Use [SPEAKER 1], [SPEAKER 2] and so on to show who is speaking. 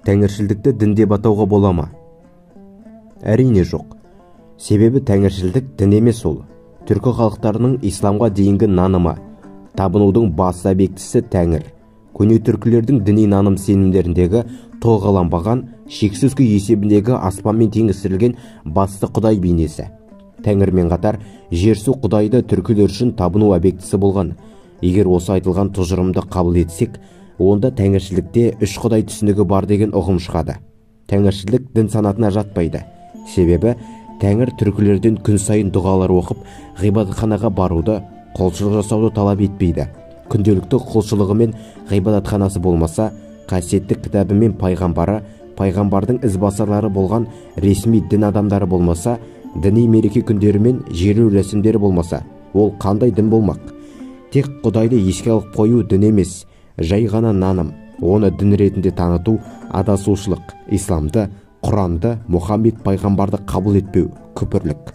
[SPEAKER 1] тәңіршілдікті дін деп атауға бола ма? Әрине жоқ. Себебі тәңіршілдік дін емес ол. Түркі халықтарының исламға дейінгі нанымы, табынудың басты объектісі тәңір. Көне түркілердің діни наным сенімдеріндегі толғаланбаған, шексіз күй есебіндегі аспанмен теңестірілген басты құдай бейнесі. Тәңірмен қатар жер-су құдайды түркілер үшін табыну объектісі болған. Егер осы айтылған тұжырымды қабыл етсек, онда тәңіршілдікте үш құдай түсінігі бар деген ұғым шығады. Тәңіршілдік дін санатына жатпайды. Себебі тәңір түркілерден күн сайын дұғалар оқып, ғибадатханаға баруды, құлшылық жасауды талап етпейді. Күнделікті құлшылығы мен ғибадатханасы болмаса, қасиетті кітабы мен пайғамбары, пайғамбардың ізбасарлары болған ресми дін адамдары болмаса, діни мереке күндері мен жерлеу рәсімдері болмаса, ол қандай дін болмақ? Тек құдайды еске алып қою дін емес, жай ғана наным. Оны дін ретінде таныту адасушылық. Исламды, Құранды, Мұхаммед пайғамбарды қабыл етпеу күпірлік.